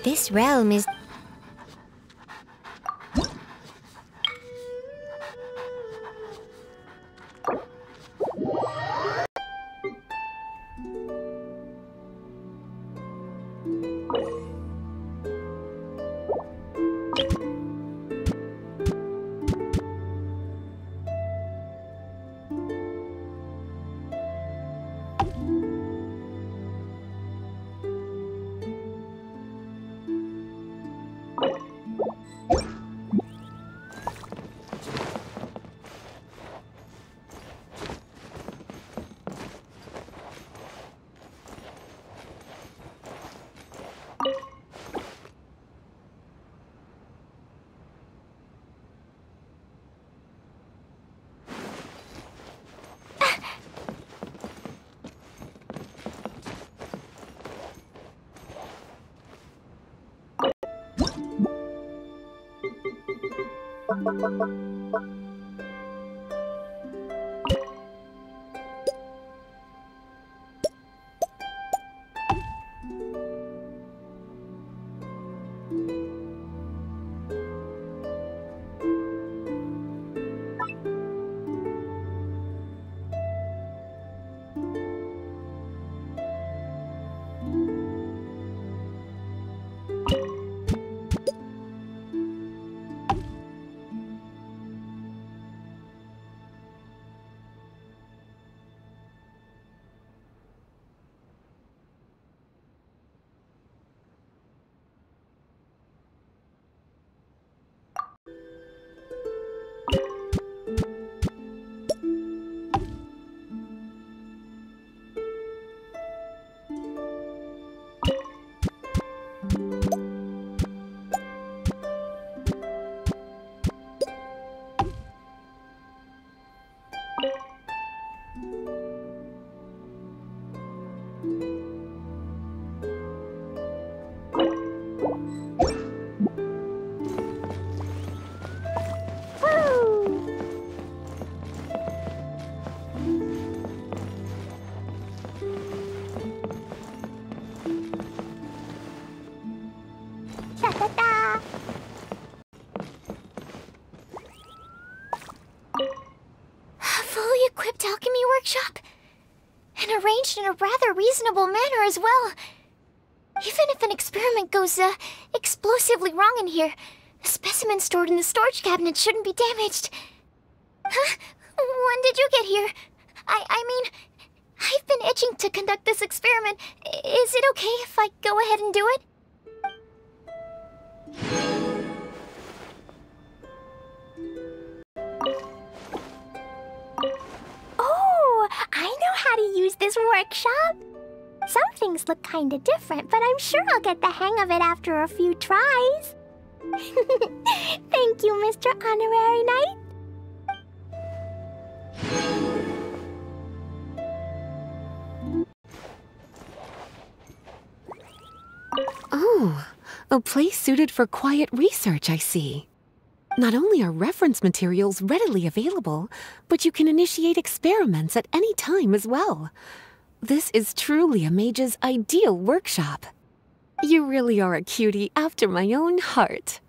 This realm is... Workshop, and arranged in a rather reasonable manner as well. Even if an experiment goes, explosively wrong in here, the specimen stored in the storage cabinet shouldn't be damaged. Huh? When did you get here? I mean, I've been itching to conduct this experiment. Is it okay if I go ahead and do it? I know how to use this workshop. Some things look kinda different, but I'm sure I'll get the hang of it after a few tries. Thank you, Mr. Honorary Knight. Oh, a place suited for quiet research, I see. Not only are reference materials readily available, but you can initiate experiments at any time as well. This is truly a mage's ideal workshop. You really are a cutie after my own heart.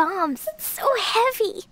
bombs. So heavy.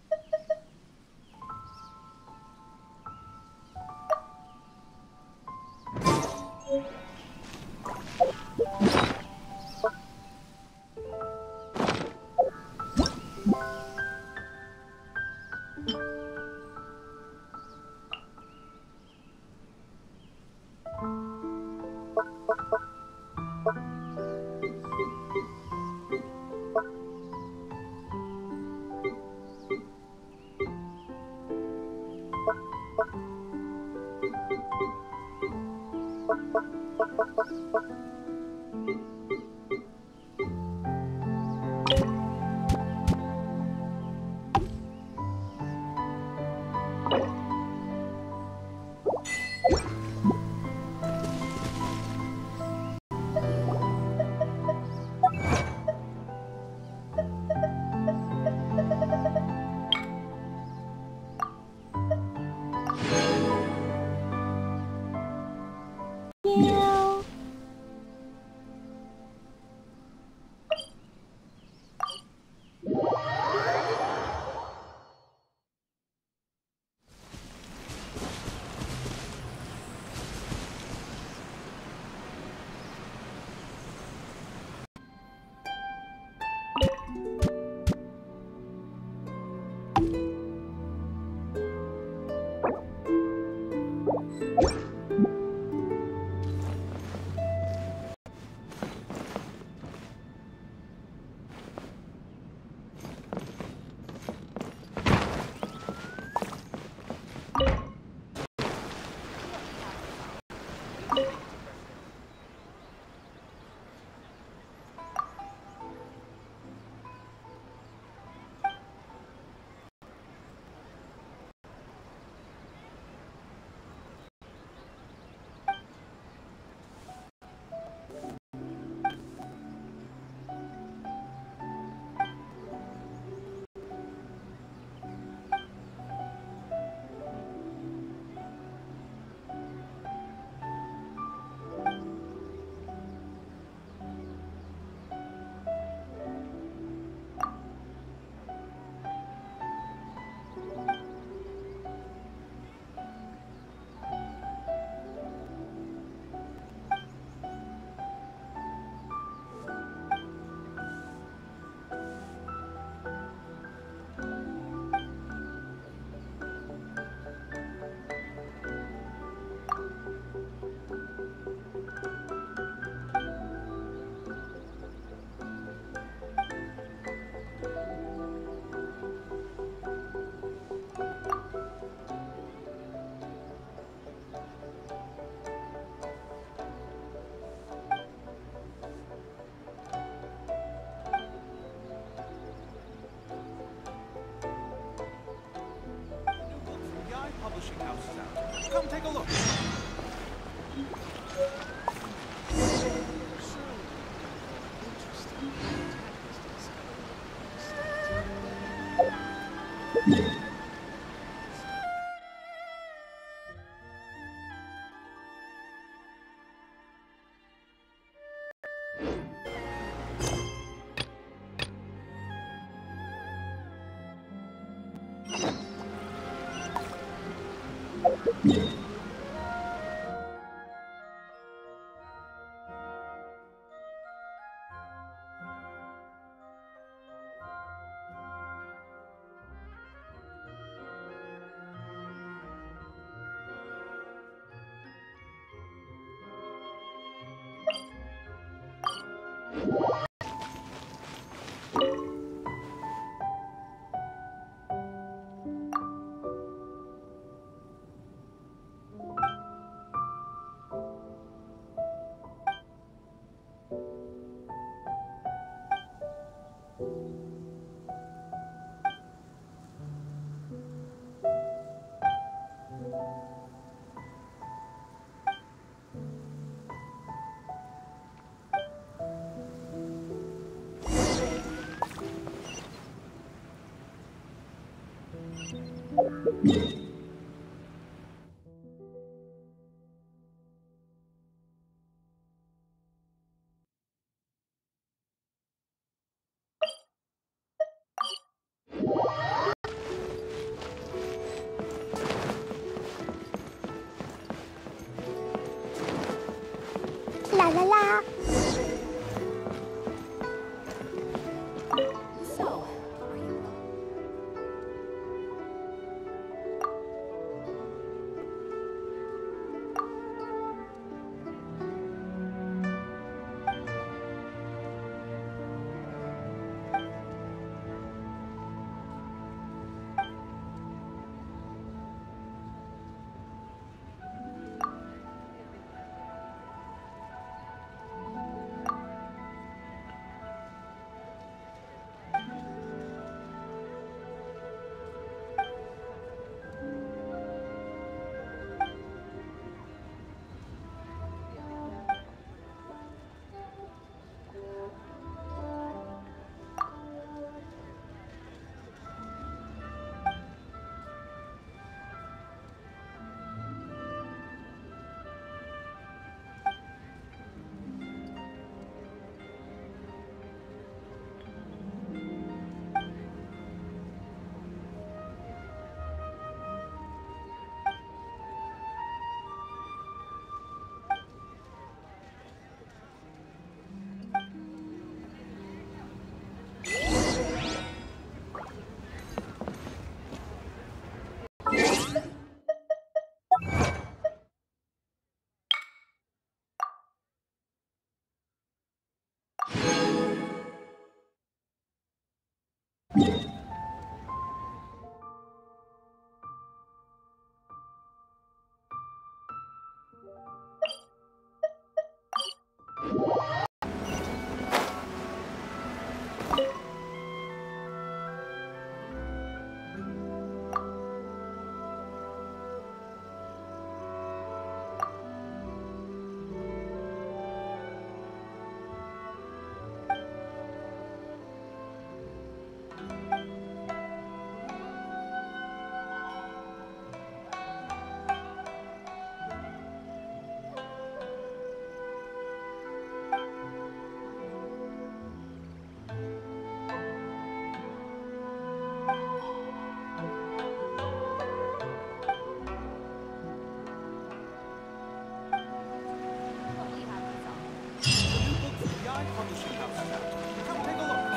Come take a look. la la. So, are you...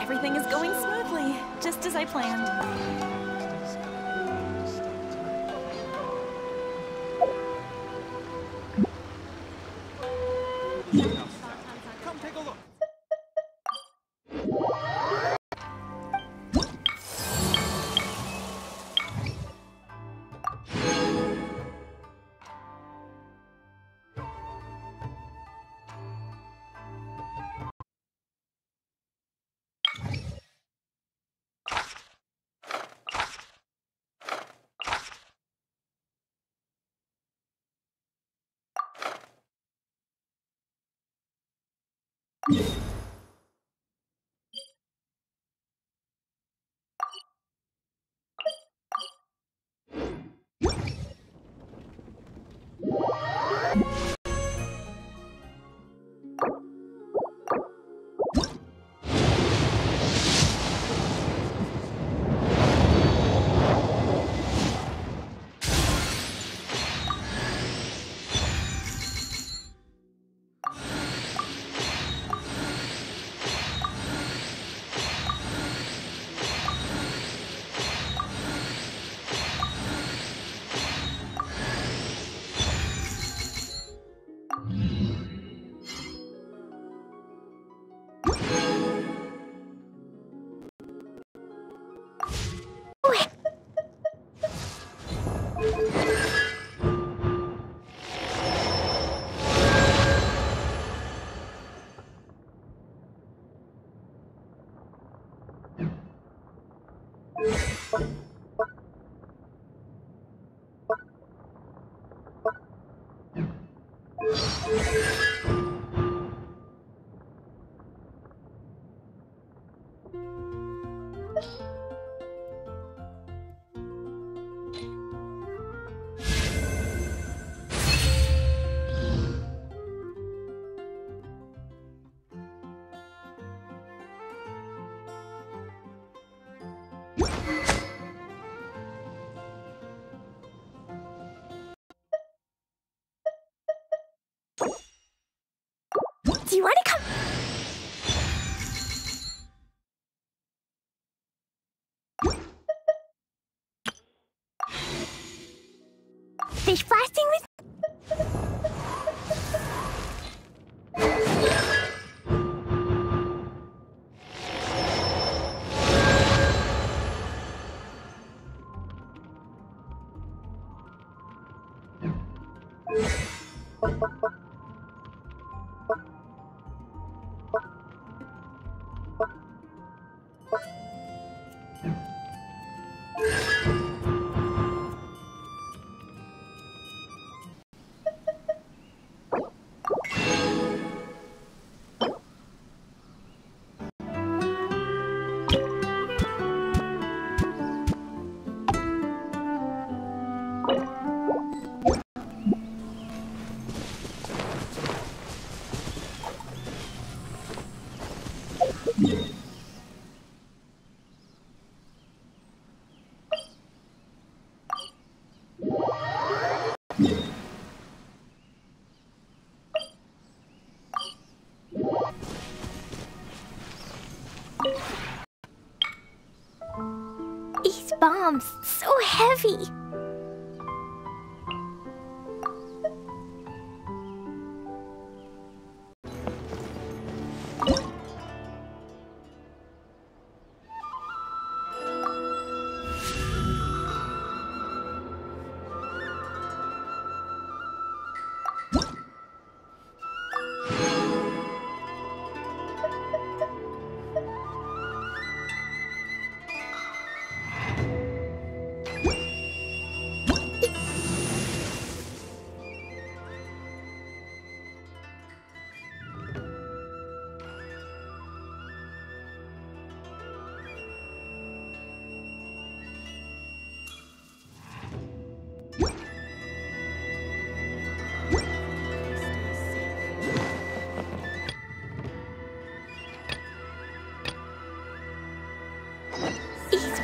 Everything is going smoothly, just as I planned. Come take a look. Do you want to come? Fish blasting with... These bombs, so heavy.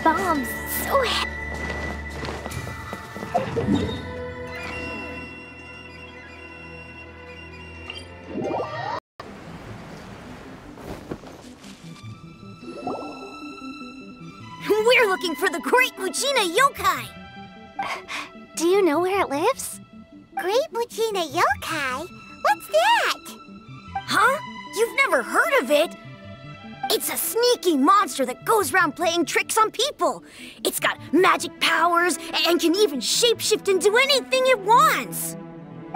Bombs, so heavy. We're looking for the Great Mujina Yokai! Do you know where it lives? Great Mujina Yokai? What's that? Huh? You've never heard of it? It's a sneaky monster that goes around playing tricks on people. It's got magic powers and can even shapeshift into anything it wants.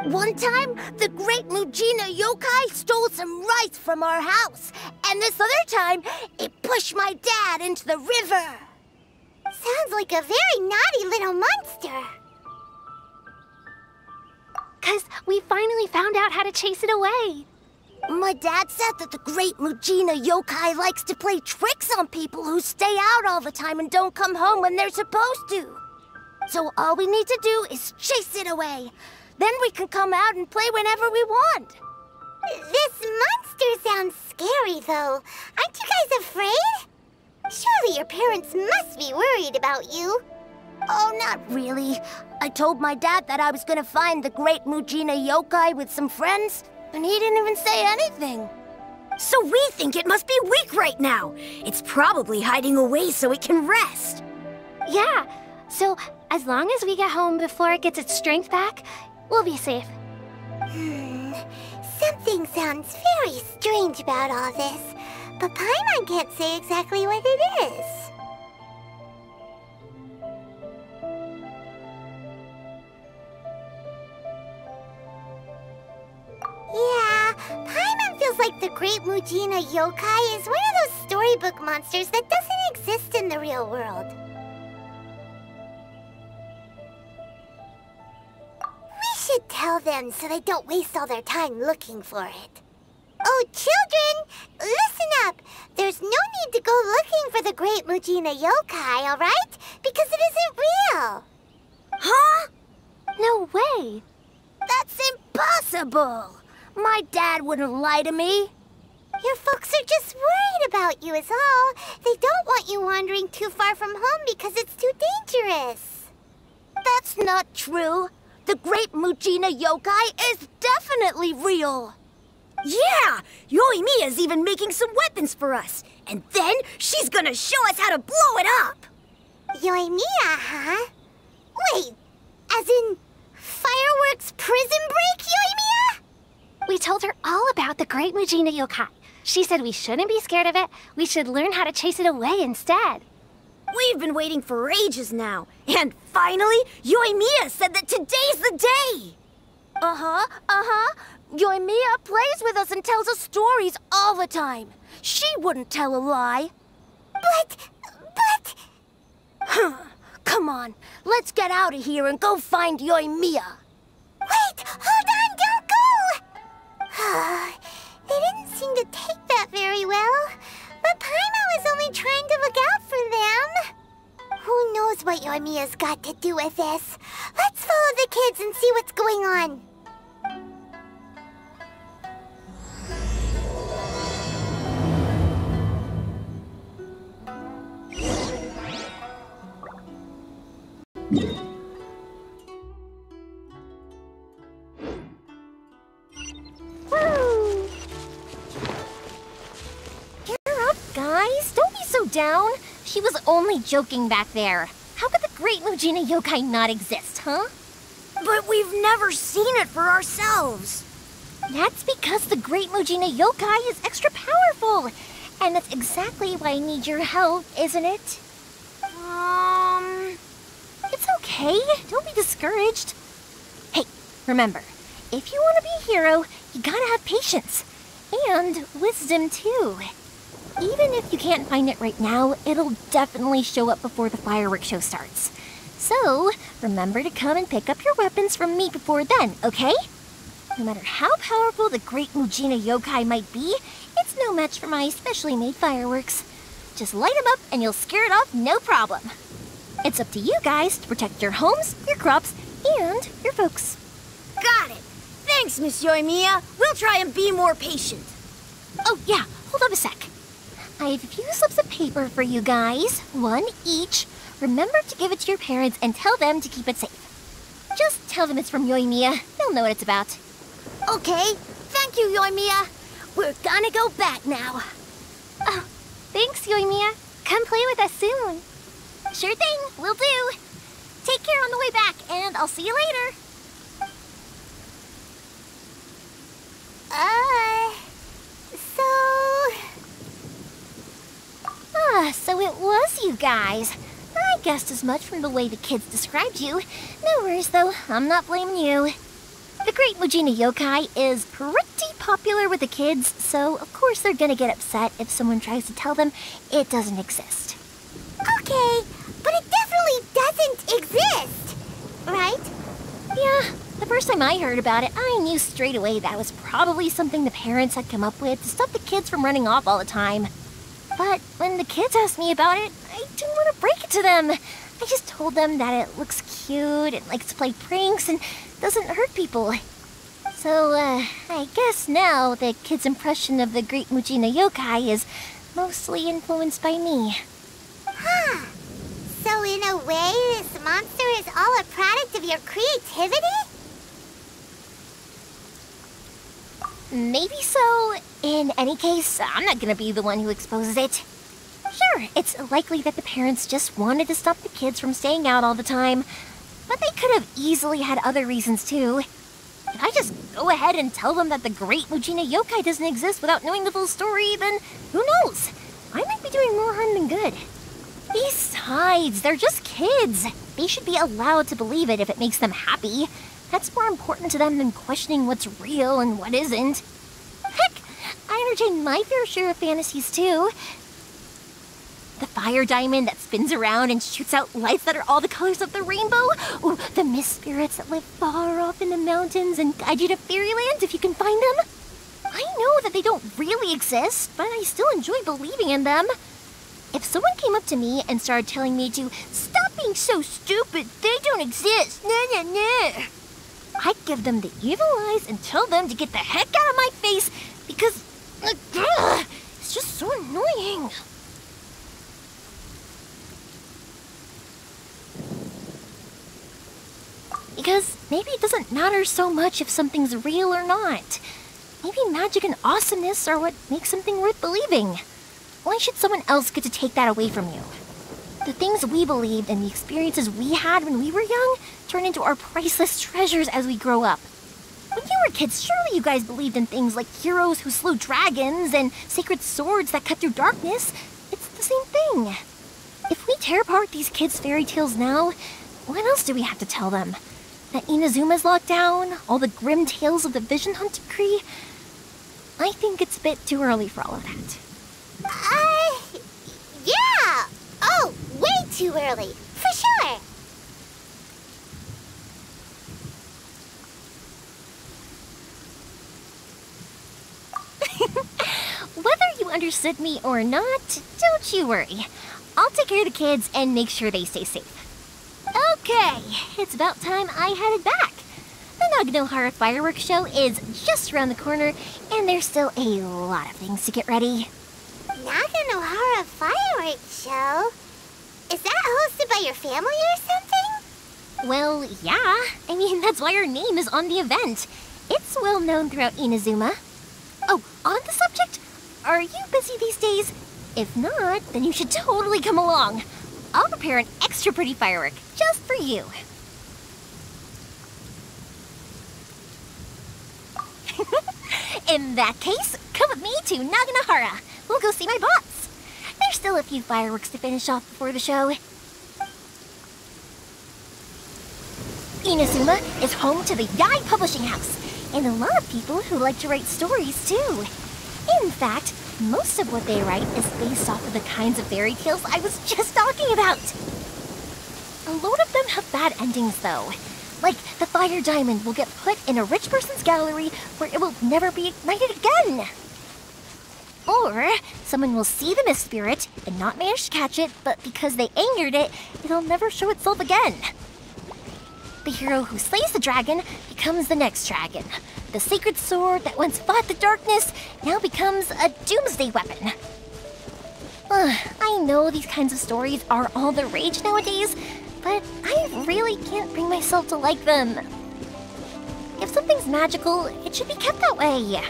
One time, the Great Mujina Yokai stole some rice from our house. And this other time, it pushed my dad into the river. Sounds like a very naughty little monster. 'Cause we finally found out how to chase it away. My dad said that the Great Mujina Yokai likes to play tricks on people who stay out all the time and don't come home when they're supposed to. So all we need to do is chase it away. Then we can come out and play whenever we want. This monster sounds scary, though. Aren't you guys afraid? Surely your parents must be worried about you. Oh, not really. I told my dad that I was gonna find the Great Mujina Yokai with some friends, and he didn't even say anything. So we think it must be weak right now. It's probably hiding away so it can rest. Yeah, so as long as we get home before it gets its strength back, we'll be safe. Something sounds very strange about all this, but Paimon can't say exactly what it is. Yeah, Paimon feels like the Great Mujina Yokai is one of those storybook monsters that doesn't exist in the real world. We should tell them so they don't waste all their time looking for it. Oh, children, listen up. There's no need to go looking for the Great Mujina Yokai, all right? Because it isn't real. Huh? No way. That's impossible. My dad wouldn't lie to me. Your folks are just worried about you is all. They don't want you wandering too far from home because it's too dangerous. That's not true. The Great Mujina Yokai is definitely real. Yeah! Yoimiya's even making some weapons for us. And then she's gonna show us how to blow it up. Yoimiya, huh? Wait, as in fireworks prison break, Yoimiya? We told her all about the Great Mujina Yokai. She said we shouldn't be scared of it. We should learn how to chase it away instead. We've been waiting for ages now. And finally, Yoimiya said that today's the day. Yoimiya plays with us and tells us stories all the time. She wouldn't tell a lie. But... Come on, let's get out of here and go find Yoimiya. Wait, hold on, don't go! They didn't seem to take that very well. But Paimon was only trying to look out for them. Who knows what Yoimiya's got to do with this? Let's follow the kids and see what's going on. Woo! Cheer up, guys. Don't be so down. She was only joking back there. How could the Great Mujina Yokai not exist, huh? But we've never seen it for ourselves. That's because the Great Mujina Yokai is extra powerful. And that's exactly why I need your help, isn't it? It's okay. Don't be discouraged. Hey, remember, if you want to be a hero, you gotta have patience. And wisdom, too. Even if you can't find it right now, it'll definitely show up before the fireworks show starts. So, remember to come and pick up your weapons from me before then, okay? No matter how powerful the Great Mujina Yokai might be, it's no match for my specially made fireworks. Just light them up and you'll scare it off no problem. It's up to you guys to protect your homes, your crops, and your folks. Got it. Thanks, Miss Yoimiya. We'll try and be more patient. Oh, yeah. Hold up a sec. I have a few slips of paper for you guys. One each. Remember to give it to your parents and tell them to keep it safe. Just tell them it's from Yoimiya. They'll know what it's about. Okay. Thank you, Yoimiya. We're gonna go back now. Oh, thanks, Yoimiya. Come play with us soon. Sure thing. Will do. Take care on the way back, and I'll see you later. So it was you guys. I guessed as much from the way the kids described you. No worries, though. I'm not blaming you. The Great Mujina Yokai is pretty popular with the kids, so of course they're gonna get upset if someone tries to tell them it doesn't exist. Okay, but it definitely doesn't exist, right? Yeah, the first time I heard about it, I knew straight away that was probably something the parents had come up with to stop the kids from running off all the time. But when the kids asked me about it, I didn't want to break it to them. I just told them that it looks cute and likes to play pranks and doesn't hurt people. So, I guess now the kids' impression of the Great Mujina Yokai is mostly influenced by me. Huh. So in a way, this monster is all a product of your creativity? Maybe so. In any case, I'm not gonna be the one who exposes it. Sure, it's likely that the parents just wanted to stop the kids from staying out all the time, but they could have easily had other reasons too. If I just go ahead and tell them that the Great Mujina Yokai doesn't exist without knowing the full story, then who knows? I might be doing more harm than good. Besides, they're just kids. They should be allowed to believe it if it makes them happy. That's more important to them than questioning what's real and what isn't. Heck, I entertain my fair share of fantasies too. The fire diamond that spins around and shoots out lights that are all the colors of the rainbow. Ooh, the mist spirits that live far off in the mountains and guide you to fairyland if you can find them. I know that they don't really exist, but I still enjoy believing in them. If someone came up to me and started telling me to stop being so stupid, they don't exist, nah. I'd give them the evil eyes and tell them to get the heck out of my face because it's just so annoying. Because maybe it doesn't matter so much if something's real or not. Maybe magic and awesomeness are what makes something worth believing. Why should someone else get to take that away from you? The things we believed and the experiences we had when we were young turn into our priceless treasures as we grow up. When you were kids, surely you guys believed in things like heroes who slew dragons and sacred swords that cut through darkness. It's the same thing. If we tear apart these kids' fairy tales now, what else do we have to tell them? That Inazuma's locked down? All the grim tales of the Vision Hunt decree? I think it's a bit too early for all of that. Yeah! Oh, way too early, for sure! Whether you understood me or not, don't you worry. I'll take care of the kids and make sure they stay safe. Okay, it's about time I headed back. The Naganohara Fireworks show is just around the corner, and there's still a lot of things to get ready. Naganohara Fireworks show? Is that hosted by your family or something? Well, yeah. I mean, that's why our name is on the event. It's well known throughout Inazuma. Oh, on the subject, are you busy these days? If not, then you should totally come along. I'll prepare an extra pretty firework just for you. In that case, come with me to Naganohara. We'll go see my bots. There's still a few fireworks to finish off before the show. Inazuma is home to the Yai Publishing House, and a lot of people who like to write stories too. In fact, most of what they write is based off of the kinds of fairy tales I was just talking about. A load of them have bad endings though. Like, the fire diamond will get put in a rich person's gallery where it will never be ignited again. Or, someone will see the mist spirit and not manage to catch it, but because they angered it, it'll never show itself again. The hero who slays the dragon becomes the next dragon. The sacred sword that once fought the darkness now becomes a doomsday weapon. I know these kinds of stories are all the rage nowadays, but I really can't bring myself to like them. If something's magical, it should be kept that way.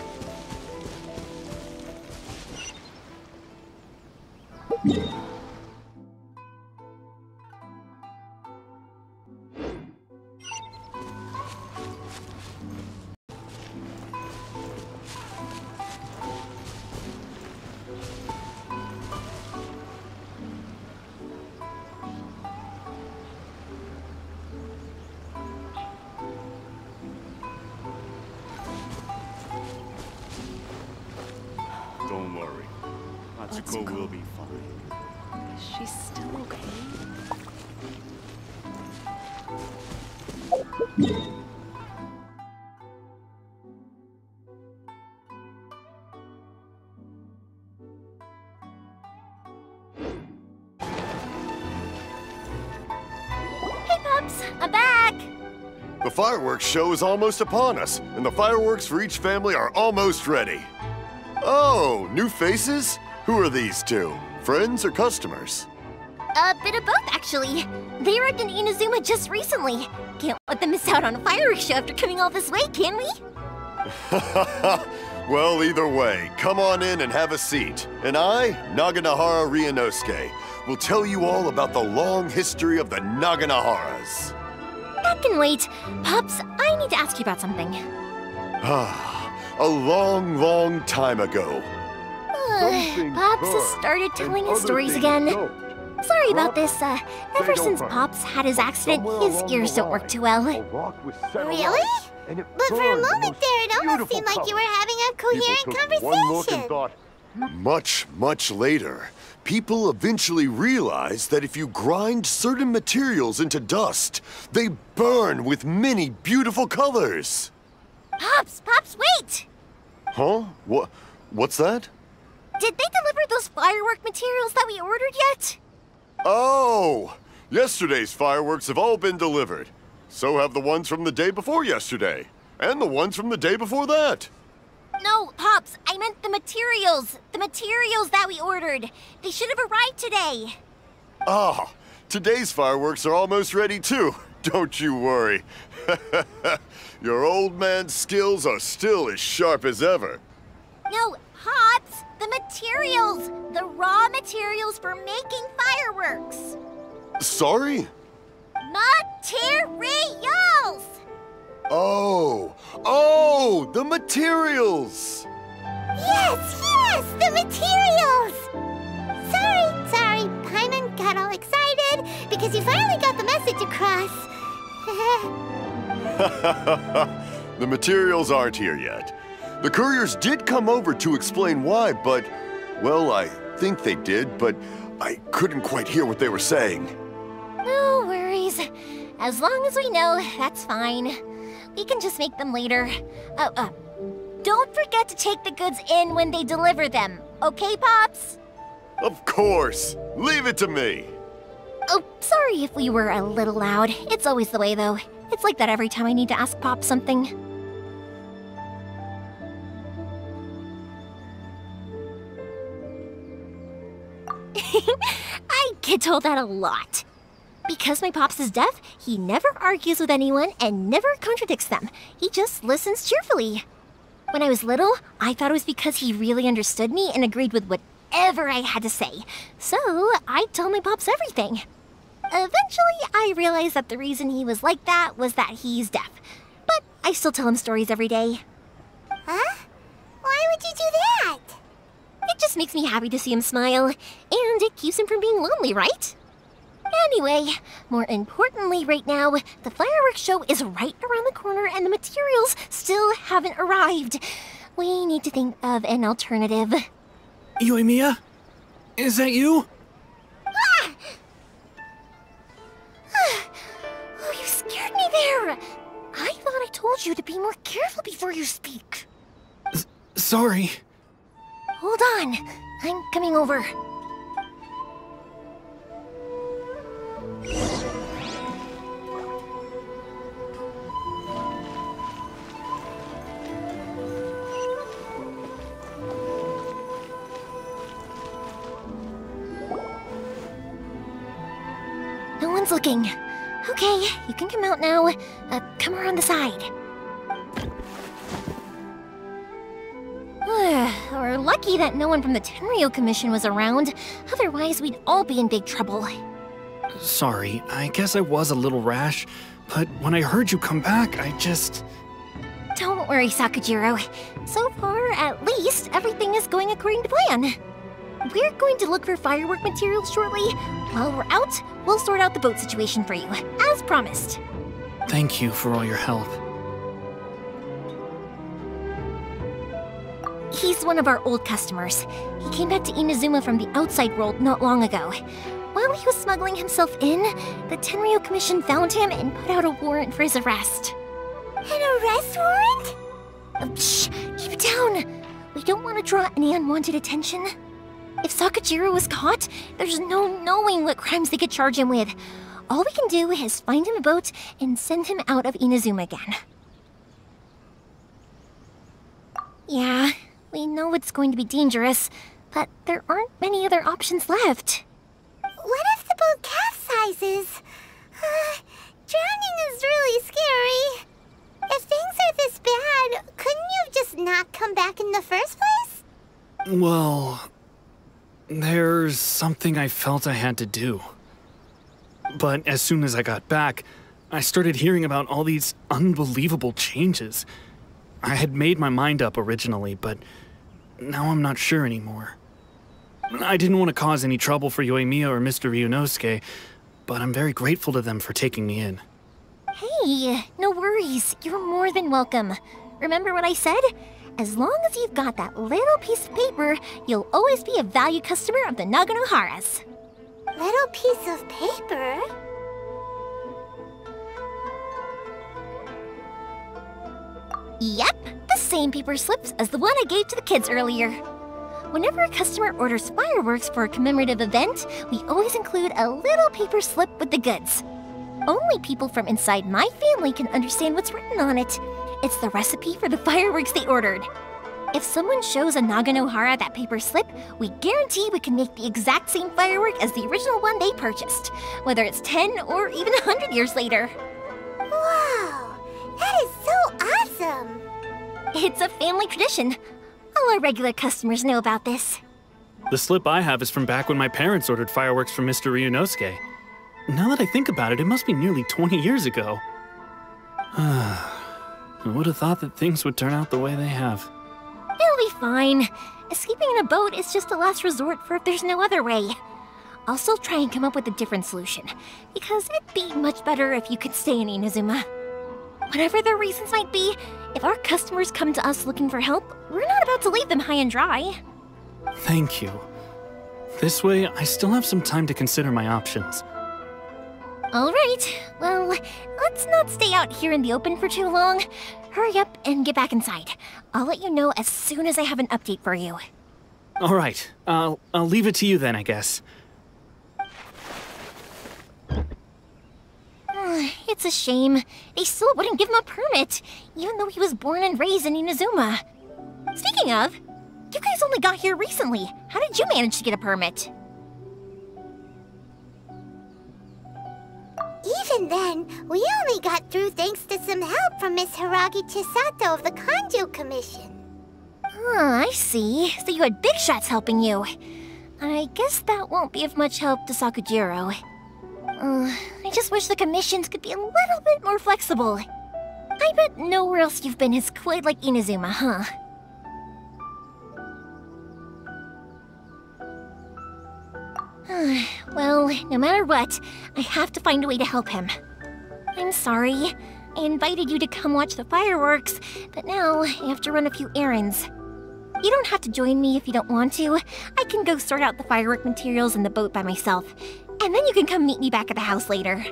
Don't worry. Natsuko will be fine. Is she still okay? Hey, pups, I'm back. The fireworks show is almost upon us, and the fireworks for each family are almost ready. Oh, new faces? Who are these two? Friends or customers? A bit of both, actually. They arrived in Inazuma just recently. Can't let them miss out on a fireworks show after coming all this way, can we? Well, either way, come on in and have a seat. And I, Naganohara Ryunosuke, will tell you all about the long history of the Naganoharas. That can wait. Pups, I need to ask you about something. A long, long time ago. Pops has started telling his stories again. Sorry about this. Ever since Pops had his accident, his ears don't work too well. Really? But for a moment there, it almost seemed like you were having a coherent conversation. Much, much later, people eventually realized that if you grind certain materials into dust, they burn with many beautiful colors. Pops, wait! Huh? What's that? Did they deliver those firework materials that we ordered yet? Oh! Yesterday's fireworks have all been delivered. So have the ones from the day before yesterday. And the ones from the day before that. No, Pops, I meant the materials. The materials that we ordered. They should have arrived today. Ah, today's fireworks are almost ready too. Don't you worry. Your old man's skills are still as sharp as ever. No, Pops! The materials! The raw materials for making fireworks! Sorry? Materials! Oh, the materials! Yes, the materials! Sorry, Paimon got all excited because you finally got the message across. The materials aren't here yet. The couriers did come over to explain why, but, well, I think they did, but I couldn't quite hear what they were saying. No worries. As long as we know, that's fine. We can just make them later. Don't forget to take the goods in when they deliver them, okay, Pops? Of course. Leave it to me. Oh, sorry if we were a little loud. It's always the way, though. It's like that every time I need to ask Pop something. I get told that a lot. Because my Pops is deaf, he never argues with anyone and never contradicts them. He just listens cheerfully. When I was little, I thought it was because he really understood me and agreed with whatever I had to say. So I'd tell my Pops everything. Eventually, I realized that the reason he was like that was that he's deaf. But I still tell him stories every day. Huh? Why would you do that? It just makes me happy to see him smile, and it keeps him from being lonely, right? Anyway, more importantly right now, the fireworks show is right around the corner and the materials still haven't arrived. We need to think of an alternative. Yoimiya? Is that you? Ah! Oh, you scared me there! I thought I told you to be more careful before you speak. Sorry. Hold on, I'm coming over. No one's looking. Okay, you can come out now. Come around the side. We're lucky that no one from the Tenryo Commission was around. Otherwise, we'd all be in big trouble. Sorry, I guess I was a little rash, but when I heard you come back, I just... Don't worry, Sakujiro. So far, at least, everything is going according to plan. We're going to look for firework materials shortly. While we're out, we'll sort out the boat situation for you, as promised. Thank you for all your help. He's one of our old customers. He came back to Inazuma from the outside world not long ago. While he was smuggling himself in, the Tenryo Commission found him and put out a warrant for his arrest. An arrest warrant? Shh! Keep it down! We don't want to draw any unwanted attention. If Sakujiro was caught, there's no knowing what crimes they could charge him with. All we can do is find him a boat and send him out of Inazuma again. Yeah, we know it's going to be dangerous, but there aren't many other options left. What if the boat capsizes? Drowning is really scary. If things are this bad, couldn't you just not come back in the first place? Well, there's something I felt I had to do. But as soon as I got back, I started hearing about all these unbelievable changes. I had made my mind up originally, but now I'm not sure anymore. I didn't want to cause any trouble for Yoimiya or Mr. Ryunosuke, but I'm very grateful to them for taking me in. Hey, no worries. You're more than welcome. Remember what I said? As long as you've got that little piece of paper, you'll always be a valued customer of the Naganoharas. Little piece of paper? Yep, the same paper slips as the one I gave to the kids earlier. Whenever a customer orders fireworks for a commemorative event, we always include a little paper slip with the goods. Only people from inside my family can understand what's written on it. It's the recipe for the fireworks they ordered. If someone shows a Naganohara that paper slip, we guarantee we can make the exact same firework as the original one they purchased, whether it's 10 or even 100 years later. Wow, that is so awesome! It's a family tradition. All our regular customers know about this. The slip I have is from back when my parents ordered fireworks from Mr. Ryunosuke. Now that I think about it, it must be nearly 20 years ago. I would have thought that things would turn out the way they have. It'll be fine. Escaping in a boat is just a last resort for if there's no other way. I'll still try and come up with a different solution, because it'd be much better if you could stay in Inazuma. Whatever their reasons might be, if our customers come to us looking for help, we're not about to leave them high and dry. Thank you. This way, I still have some time to consider my options. Alright, well, let's not stay out here in the open for too long. Hurry up and get back inside. I'll let you know as soon as I have an update for you. Alright, I'll leave it to you then, I guess. It's a shame. They still wouldn't give him a permit, even though he was born and raised in Inazuma. Speaking of, you guys only got here recently. How did you manage to get a permit? Even then, we only got through thanks to some help from Miss Hiragi Chisato of the Kanjo Commission. I see. So you had big shots helping you. I guess that won't be of much help to Sakujiro. I just wish the commissions could be a little bit more flexible. I bet nowhere else you've been is quite like Inazuma, huh? Well, no matter what, I have to find a way to help him. I'm sorry. I invited you to come watch the fireworks, but now I have to run a few errands. You don't have to join me if you don't want to. I can go sort out the firework materials in the boat by myself, and then you can come meet me back at the house later.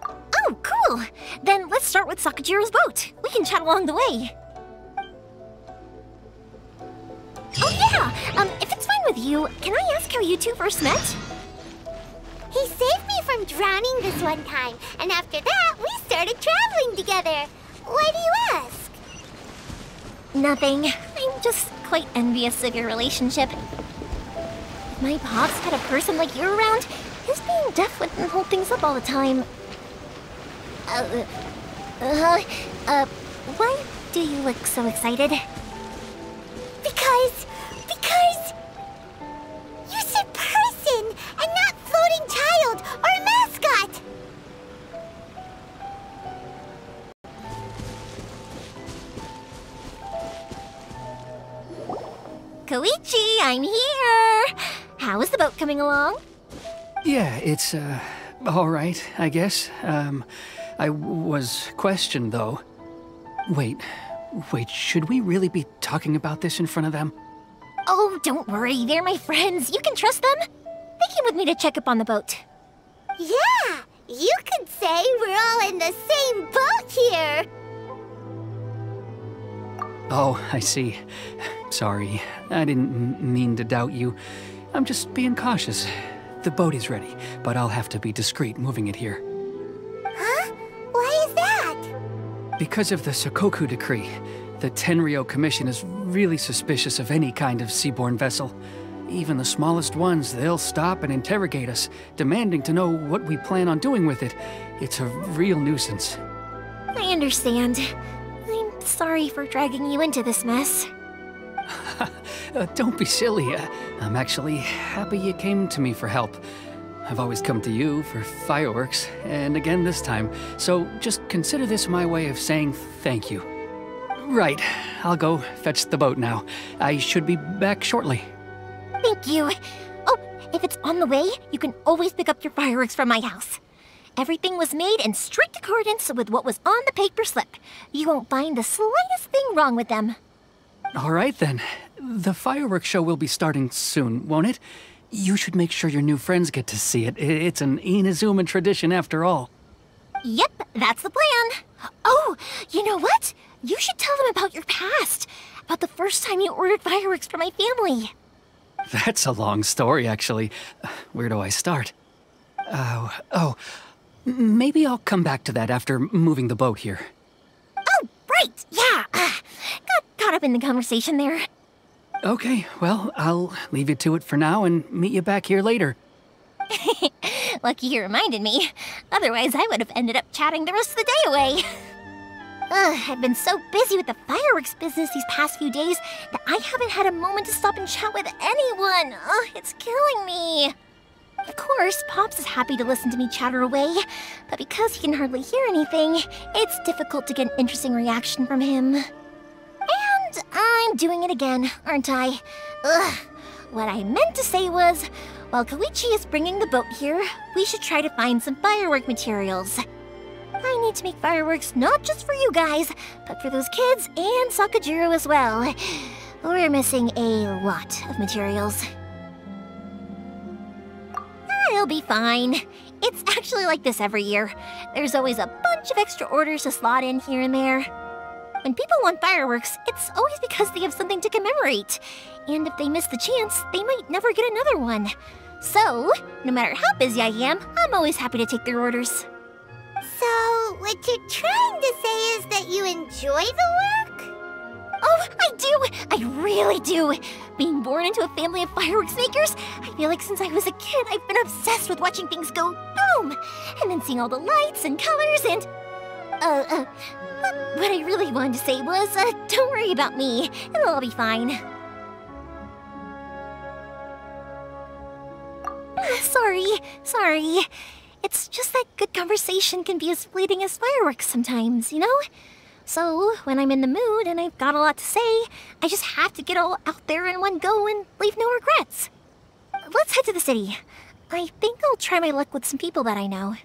Oh, cool! Then let's start with Sakujiro's boat. We can chat along the way. Oh yeah! If it's fine with you, can I ask how you two first met? He saved me from drowning this one time, and after that, we started traveling together. Why do you ask? Nothing. I'm just quite envious of your relationship. If my pops had a person like you around, his being deaf wouldn't hold things up all the time. Why do you look so excited? Because you said person and not floating child or a mascot. Koichi, I'm here! How is the boat coming along? Yeah, it's, all right, I guess. I was questioned, though. Wait, should we really be talking about this in front of them? Oh, don't worry, they're my friends. You can trust them. They came with me to check up on the boat. Yeah, you could say we're all in the same boat here. Oh, I see. Sorry, I didn't mean to doubt you. I'm just being cautious. The boat is ready, but I'll have to be discreet moving it here. Huh? Why is that? Because of the Sokoku decree, the Tenryou Commission is really suspicious of any kind of seaborne vessel. Even the smallest ones, they'll stop and interrogate us, demanding to know what we plan on doing with it. It's a real nuisance. I understand. I'm sorry for dragging you into this mess. Don't be silly. I'm actually happy you came to me for help. I've always come to you for fireworks, and again this time, so just consider this my way of saying thank you. Right, I'll go fetch the boat now. I should be back shortly. Thank you. Oh, if it's on the way, you can always pick up your fireworks from my house. Everything was made in strict accordance with what was on the paper slip. You won't find the slightest thing wrong with them. All right then. The fireworks show will be starting soon, won't it? You should make sure your new friends get to see it. It's an Inazuma tradition after all. Yep, that's the plan. Oh, you know what? You should tell them about your past. About the first time you ordered fireworks for my family. That's a long story, actually. Where do I start? Maybe I'll come back to that after moving the boat here. Oh, right, yeah. Got caught up in the conversation there. Okay, well, I'll leave you to it for now and meet you back here later. Lucky you reminded me. Otherwise, I would have ended up chatting the rest of the day away. I've been so busy with the fireworks business these past few days that I haven't had a moment to stop and chat with anyone. It's killing me. Of course, Pops is happy to listen to me chatter away, but because he can hardly hear anything, it's difficult to get an interesting reaction from him. And I'm doing it again, aren't I? What I meant to say was, while Koichi is bringing the boat here, we should try to find some firework materials. I need to make fireworks not just for you guys, but for those kids and Sakajiro as well. We're missing a lot of materials. It'll be fine. It's actually like this every year. There's always a bunch of extra orders to slot in here and there. When people want fireworks, it's always because they have something to commemorate. And if they miss the chance, they might never get another one. So, no matter how busy I am, I'm always happy to take their orders. So, what you're trying to say is that you enjoy the work? Oh, I do! I really do! Being born into a family of fireworks makers, I feel like since I was a kid, I've been obsessed with watching things go boom! And then seeing all the lights and colors and... What I really wanted to say was, don't worry about me. It'll all be fine. Sorry. It's just that good conversation can be as fleeting as fireworks sometimes, you know? So, when I'm in the mood and I've got a lot to say, I just have to get all out there in one go and leave no regrets. Let's head to the city. I think I'll try my luck with some people that I know.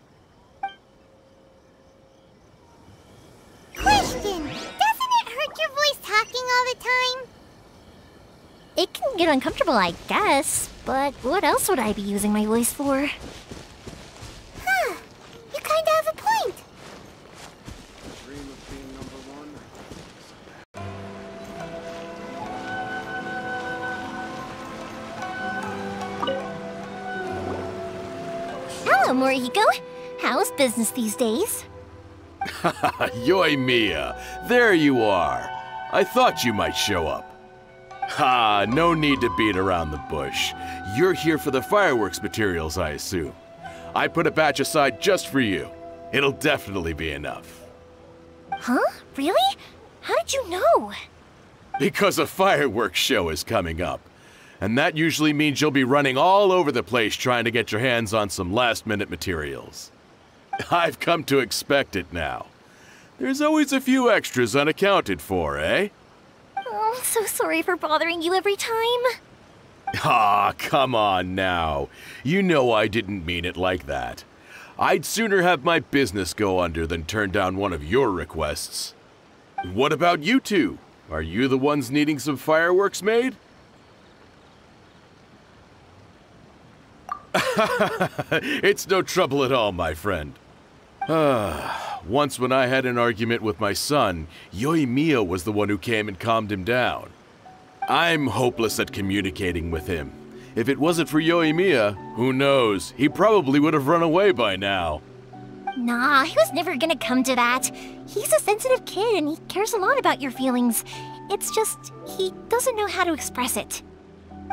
Question! Doesn't it hurt your voice talking all the time? It can get uncomfortable, I guess, but what else would I be using my voice for? Huh. You kinda have a point. Hello, Morihiko. How's business these days? Yoimiya, there you are. I thought you might show up. Ha, no need to beat around the bush. You're here for the fireworks materials, I assume. I put a batch aside just for you. It'll definitely be enough. Huh? Really? How did you know? Because a fireworks show is coming up. And that usually means you'll be running all over the place trying to get your hands on some last-minute materials. I've come to expect it now. There's always a few extras unaccounted for, eh? Oh, I'm so sorry for bothering you every time. Ah, come on now. You know I didn't mean it like that. I'd sooner have my business go under than turn down one of your requests. What about you two? Are you the ones needing some fireworks made? It's no trouble at all, my friend. Once when I had an argument with my son, Yoimiya was the one who came and calmed him down. I'm hopeless at communicating with him. If it wasn't for Yoimiya, who knows, he probably would have run away by now. Nah, he was never gonna come to that. He's a sensitive kid and he cares a lot about your feelings. It's just, he doesn't know how to express it.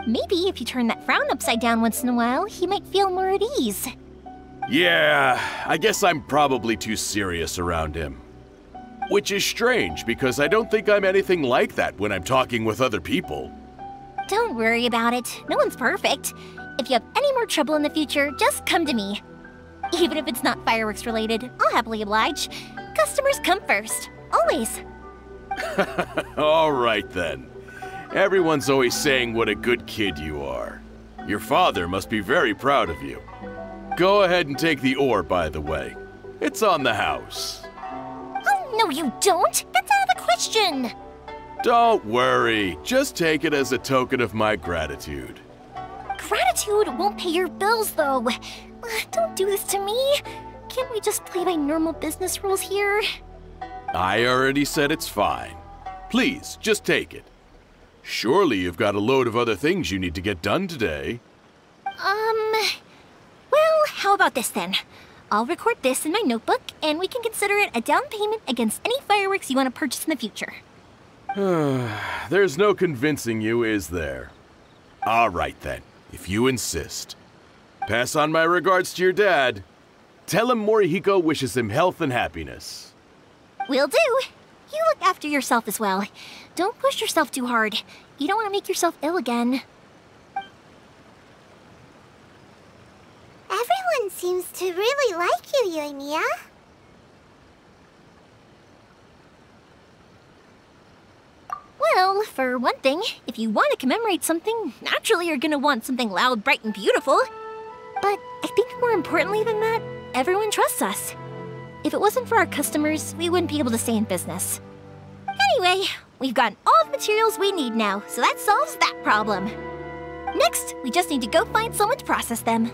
Maybe if you turn that frown upside down once in a while, he might feel more at ease. Yeah, I guess I'm probably too serious around him. Which is strange, because I don't think I'm anything like that when I'm talking with other people. Don't worry about it. No one's perfect. If you have any more trouble in the future, just come to me. Even if it's not fireworks related, I'll happily oblige. Customers come first. Always. All right then. Everyone's always saying what a good kid you are. Your father must be very proud of you. Go ahead and take the ore, by the way. It's on the house. Oh, no you don't! That's out of the question! Don't worry. Just take it as a token of my gratitude. Gratitude won't pay your bills, though. Don't do this to me. Can't we just play by normal business rules here? I already said it's fine. Please, just take it. Surely you've got a load of other things you need to get done today. Well, how about this then? I'll record this in my notebook, and we can consider it a down payment against any fireworks you want to purchase in the future. There's no convincing you, is there? All right then, if you insist. Pass on my regards to your dad. Tell him Morihiko wishes him health and happiness. Will do. You look after yourself as well. Don't push yourself too hard. You don't want to make yourself ill again. Everyone seems to really like you, Yoimiya. Well, for one thing, if you want to commemorate something, naturally you're gonna want something loud, bright, and beautiful. But I think more importantly than that, everyone trusts us. If it wasn't for our customers, we wouldn't be able to stay in business. Anyway, we've gotten all the materials we need now, so that solves that problem. Next, we just need to go find someone to process them.